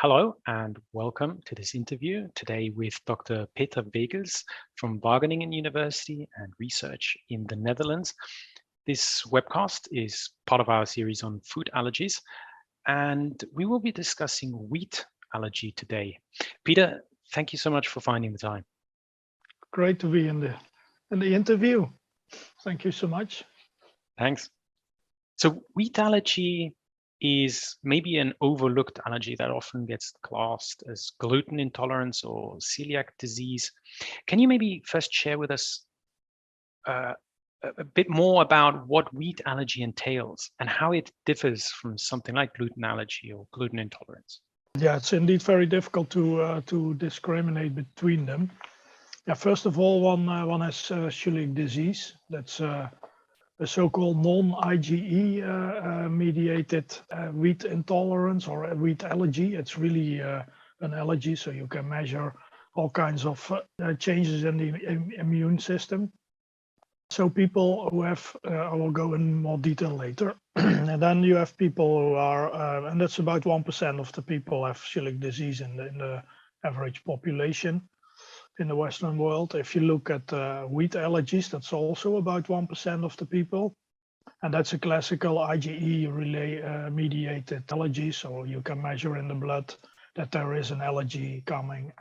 Hello and welcome to this interview today with Dr. Peter Weegels from Wageningen University and Research in the Netherlands. This webcast is part of our series on food allergies, and we will be discussing wheat allergy today. Peter, thank you so much for finding the time. Great to be in the interview. Thank you so much. Thanks. So wheat allergy is maybe an overlooked allergy that often gets classed as gluten intolerance or celiac disease. Can you maybe first share with us a bit more about what wheat allergy entails and how it differs from something like gluten allergy or gluten intolerance? Yeah, it's indeed very difficult to discriminate between them. Yeah, first of all, one has celiac disease. That's a so-called non-IgE mediated wheat intolerance or a wheat allergy. It's really an allergy, so you can measure all kinds of changes in the immune system. So people who have, I will go in more detail later, and then you have people who are, and that's about 1% of the people have celiac disease in the average population in the Western world. If you look at wheat allergies, that's also about 1% of the people. And that's a classical IgE mediated allergy. So you can measure in the blood that there is an allergy coming.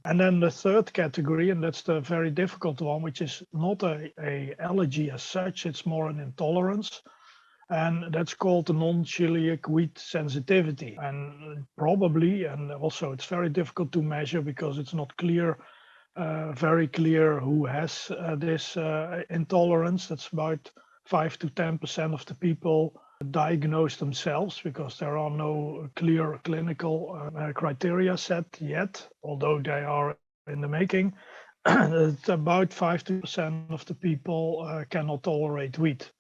And then the third category, and that's the very difficult one, which is not a allergy as such, it's more an intolerance. And that's called the non-celiac wheat sensitivity. And probably, and also it's very difficult to measure because it's not clear, very clear who has this intolerance. That's about 5 to 10% of the people diagnose themselves because there are no clear clinical criteria set yet, although they are in the making. It's about 5 to 10% of the people cannot tolerate wheat.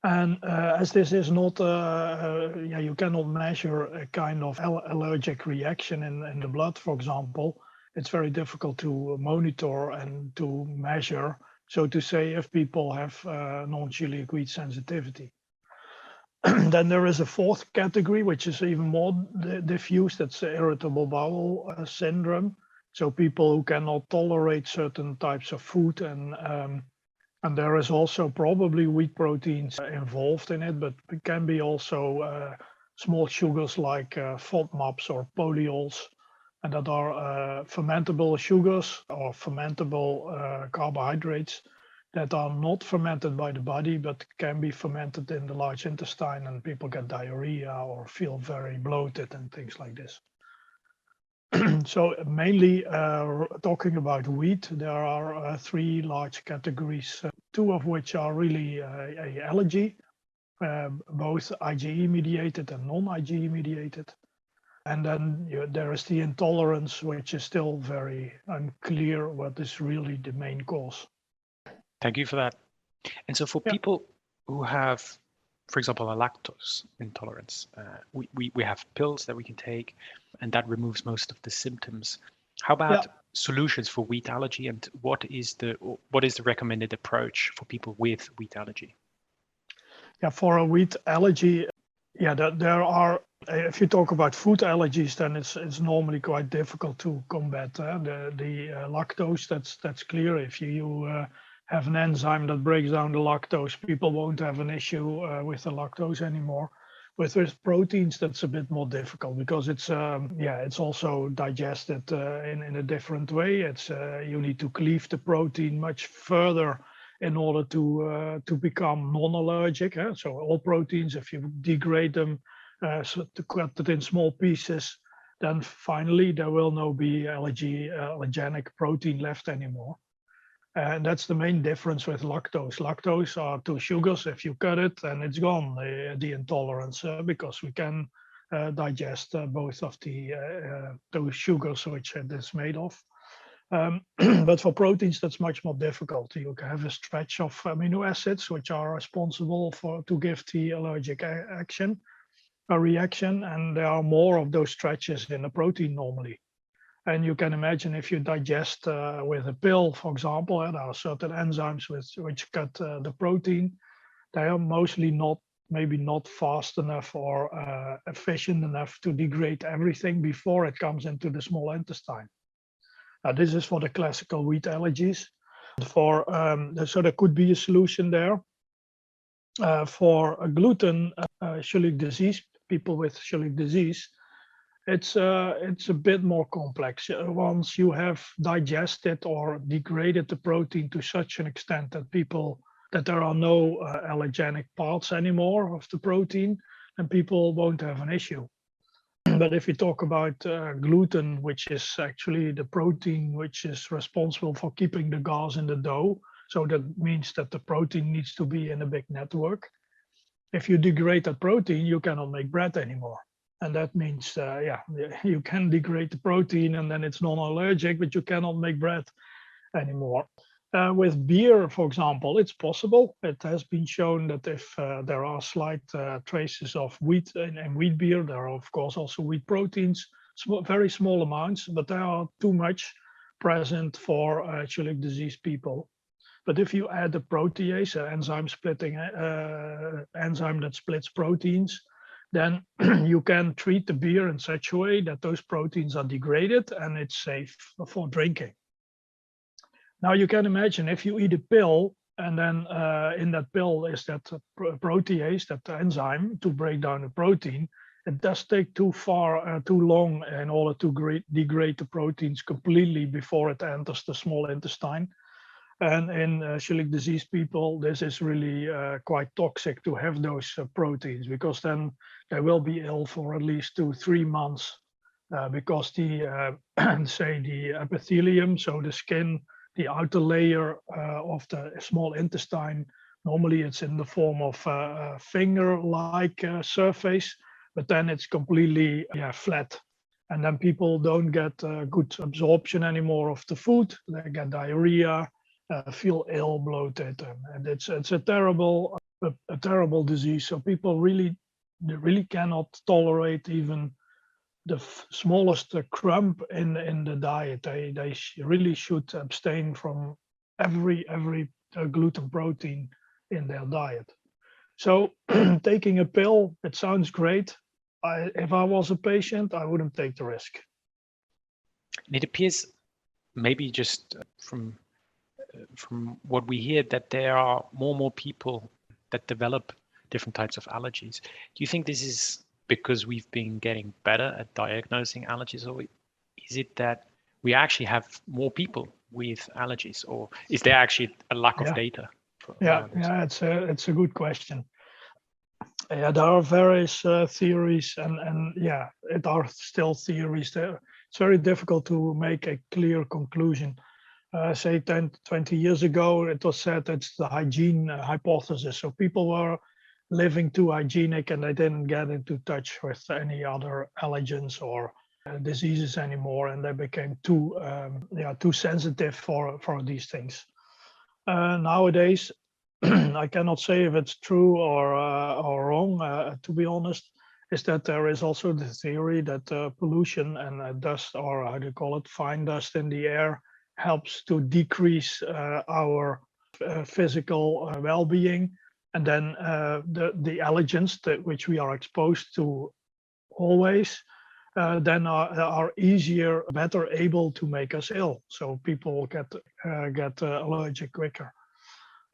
And as this is not, you cannot measure a kind of allergic reaction in the blood, for example. It's very difficult to monitor and to measure, so to say, if people have non-celiac wheat sensitivity. Then there is a fourth category, which is even more diffuse. That's irritable bowel syndrome. So people who cannot tolerate certain types of food, and there is also probably wheat proteins involved in it, but it can be also small sugars like FODMAPs or polyols, and that are fermentable sugars or fermentable carbohydrates that are not fermented by the body, but can be fermented in the large intestine, and people get diarrhea or feel very bloated and things like this. So mainly talking about wheat, there are three large categories, two of which are really a allergy, both IgE mediated and non-IgE mediated. And then there is the intolerance, which is still very unclear what is really the main cause. Thank you for that. And so for people who have, for example, a lactose intolerance, we have pills that we can take, and that removes most of the symptoms. How about solutions for wheat allergy, and what is the recommended approach for people with wheat allergy? Yeah, for a wheat allergy, there are. If you talk about food allergies, then it's normally quite difficult to combat the lactose. That's clear. If you have an enzyme that breaks down the lactose, people won't have an issue with the lactose anymore. With proteins, that's a bit more difficult because it's also digested in a different way. It's you need to cleave the protein much further in order to become non-allergic. So all proteins, if you degrade them, so to cut it in small pieces, then finally there will not be allergenic protein left anymore. And that's the main difference with lactose. Lactose are two sugars. If you cut it, then it's gone, the intolerance, because we can digest both of those sugars which it is made of. But for proteins, that's much more difficult. You can have a stretch of amino acids which are responsible to give the allergic reaction, and there are more of those stretches in a protein normally. And you can imagine if you digest with a pill, for example, there are certain enzymes which cut the protein. They are mostly not maybe not fast enough or efficient enough to degrade everything before it comes into the small intestine. This is for the classical wheat allergies. So there could be a solution there. For gluten, celiac disease, people with celiac disease, it's a bit more complex. Once you have digested or degraded the protein to such an extent that there are no allergenic parts anymore of the protein, then people won't have an issue. But if you talk about gluten, which is actually the protein which is responsible for keeping the gas in the dough, so that means that the protein needs to be in a big network. If you degrade that protein, you cannot make bread anymore. And that means, you can degrade the protein and then it's non-allergic, but you cannot make bread anymore. With beer, for example, it's possible. It has been shown that if there are slight traces of wheat in wheat beer, there are of course also wheat proteins, very small amounts, but they are too much present for celiac disease people. But if you add a protease, an enzyme splitting enzyme that splits proteins, then you can treat the beer in such a way that those proteins are degraded and it's safe for drinking. Now you can imagine if you eat a pill and then in that pill is that protease, that enzyme to break down the protein, it does take too long in order to degrade the proteins completely before it enters the small intestine. And in celiac disease people, this is really quite toxic to have those proteins, because then they will be ill for at least 2-3 months because the say the epithelium, so the skin, the outer layer of the small intestine, normally it's in the form of a finger-like surface, but then it's completely flat. And then people don't get good absorption anymore of the food. They get diarrhea, feel ill, bloated, and it's a terrible disease. So people really cannot tolerate even the smallest crumb in the diet. They really should abstain from every gluten protein in their diet. So taking a pill, it sounds great. If I was a patient, I wouldn't take the risk. And it appears, maybe just from what we hear, that there are more and more people that develop different types of allergies. Do you think this is because we've been getting better at diagnosing allergies, or is it that we actually have more people with allergies, or is there actually a lack of data? It's a good question. There are various theories, and it are still theories. It's very difficult to make a clear conclusion. Say 10-20 years ago, it was said it's the hygiene hypothesis. So people were living too hygienic and they didn't get into touch with any other allergens or diseases anymore, and they became too sensitive for these things. Nowadays, I cannot say if it's true or wrong. To be honest, is that there is also the theory that pollution and dust, or how do you call it, fine dust in the air, helps to decrease our physical well-being, and then the allergens which we are exposed to always then are better able to make us ill. So people get allergic quicker.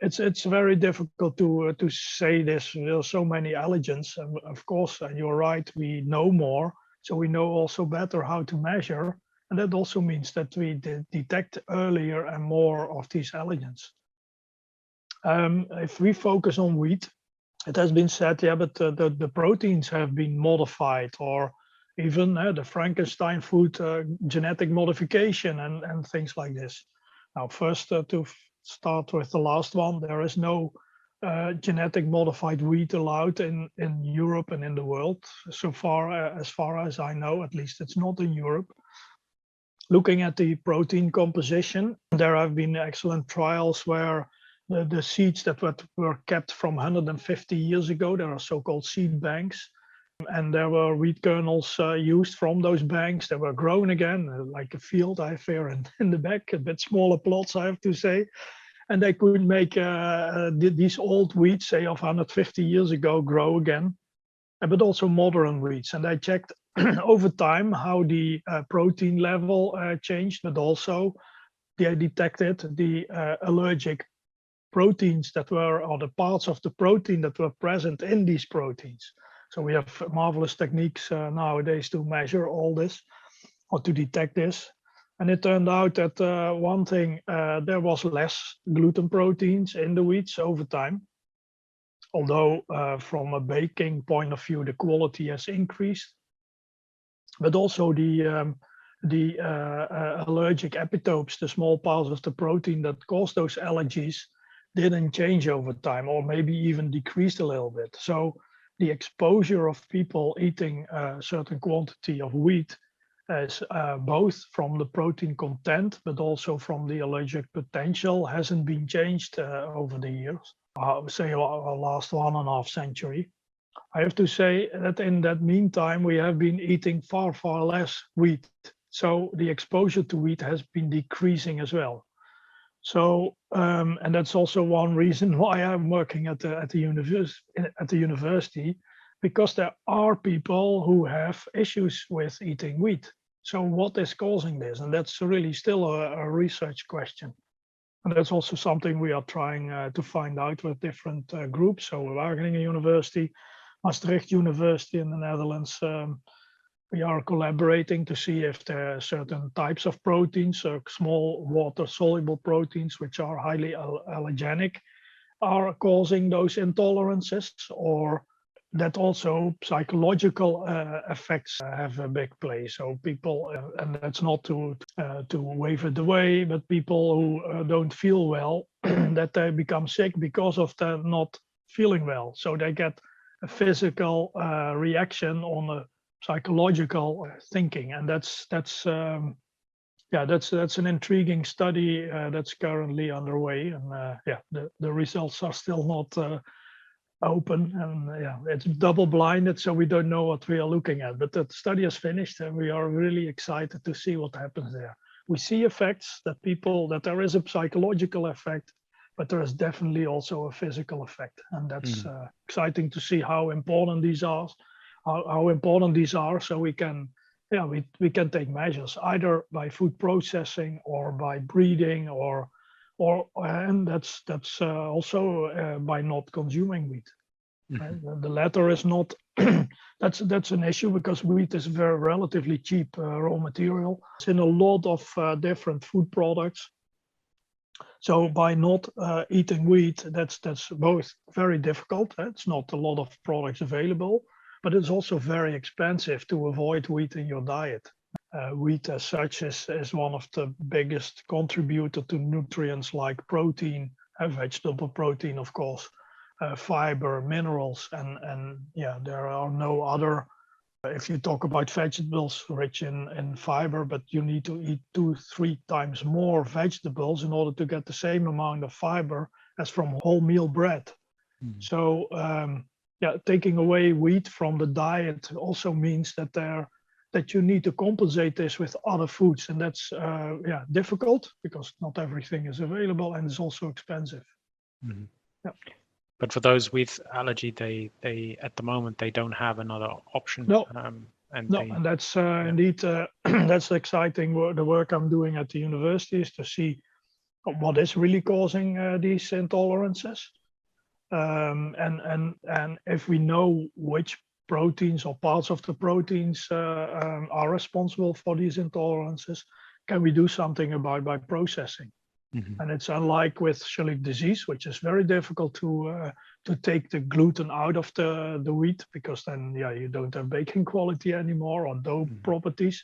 It's very difficult to say this. There are so many allergens, and of course, you're right. We know more, so we know also better how to measure. And that also means that we detect earlier and more of these allergens. If we focus on wheat, it has been said, but the proteins have been modified, or even the Frankenstein food, genetic modification and things like this. Now, first to start with the last one, there is no genetic modified wheat allowed in Europe and in the world so far, as far as I know. At least it's not in Europe. Looking at the protein composition, there have been excellent trials where the seeds that were kept from 150 years ago, there are so-called seed banks, and there were wheat kernels used from those banks that were grown again, like a field I have here in the back, a bit smaller plots, I have to say. and they could make these old wheats, say of 150 years ago, grow again, but also modern wheats. And I checked over time how the protein level changed, but also they detected the allergic proteins that were, or the parts of the protein that were present in these proteins. So we have marvelous techniques nowadays to measure all this or to detect this. And it turned out that one thing, there was less gluten proteins in the wheats over time. Although from a baking point of view, the quality has increased, but also the allergic epitopes, the small parts of the protein that cause those allergies, didn't change over time, or maybe even decreased a little bit. So the exposure of people eating a certain quantity of wheat is both from the protein content, but also from the allergic potential, hasn't been changed over the years. Say last 1.5 century. I have to say that in that meantime, we have been eating far, far less wheat. So the exposure to wheat has been decreasing as well. So, and that's also one reason why I'm working at the university, because there are people who have issues with eating wheat. So what is causing this? And that's really still a research question. And that's also something we are trying to find out with different groups. So Wageningen University, Maastricht University in the Netherlands, we are collaborating to see if there are certain types of proteins, small water-soluble proteins, which are highly allergenic, are causing those intolerances, or that also psychological effects have a big play. So people, and that's not to wave it away, but people who don't feel well, that they become sick because of their not feeling well. So they get a physical reaction on a psychological thinking, and that's an intriguing study that's currently underway, and the results are still not open, and it's double blinded, so we don't know what we are looking at, but the study is finished and we are really excited to see what happens there. We see effects that there is a psychological effect, but there is definitely also a physical effect, and that's exciting to see how important these are, so we can take measures either by food processing or by breeding, or and that's also by not consuming wheat. Right? The latter is not that's an issue, because wheat is very relatively cheap raw material. It's in a lot of different food products. So by not eating wheat, that's both very difficult. It's not a lot of products available, but it's also very expensive to avoid wheat in your diet. Wheat as such is one of the biggest contributor to nutrients like protein, vegetable protein, of course, fiber, minerals, and there are no other. If you talk about vegetables rich in fiber, but you need to eat 2-3 times more vegetables in order to get the same amount of fiber as from wholemeal bread. So taking away wheat from the diet also means that you need to compensate this with other foods, and that's difficult because not everything is available, and it's also expensive. But for those with allergy, they at the moment they don't have another option. No, and that's indeed that's exciting. The work I'm doing at the university is to see what is really causing these intolerances, and if we know which proteins or parts of the proteins are responsible for these intolerances, can we do something about by processing? And it's unlike with celiac disease, which is very difficult to take the gluten out of the wheat, because then you don't have baking quality anymore or dough properties.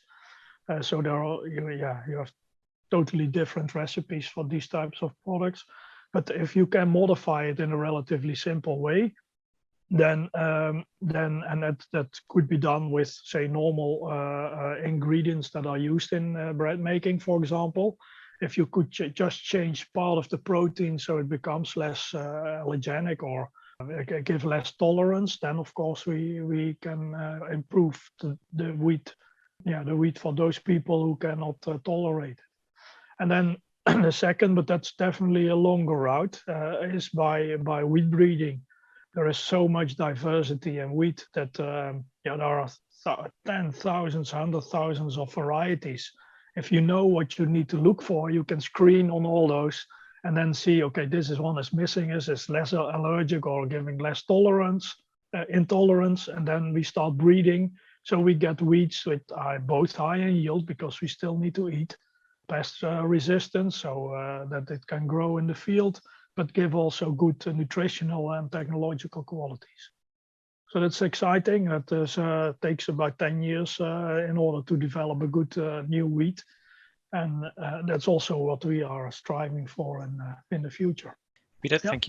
So there are you have totally different recipes for these types of products. But if you can modify it in a relatively simple way, then that could be done with, say, normal ingredients that are used in bread making, for example. If you could just change part of the protein so it becomes less allergenic or give less tolerance, then of course we can improve the wheat, the wheat for those people who cannot tolerate it. And then The second, but that's definitely a longer route, is by wheat breeding. There is so much diversity in wheat that there are 10,000s, 100,000s of varieties. If you know what you need to look for, you can screen on all those and then see, okay, this is one is missing, is less allergic or giving less intolerance, and then we start breeding. So we get wheats with both high in yield because we still need to eat, pest resistance so that it can grow in the field, but give also good nutritional and technological qualities. So that's exciting. That takes about 10 years in order to develop a good new wheat. And that's also what we are striving for in the future. Peter, Yeah.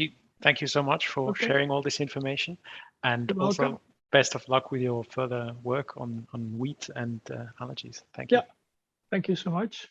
Thank you so much for sharing all this information. And You're also welcome. best of luck with your further work on wheat and allergies. Thank you. Yeah. Thank you so much.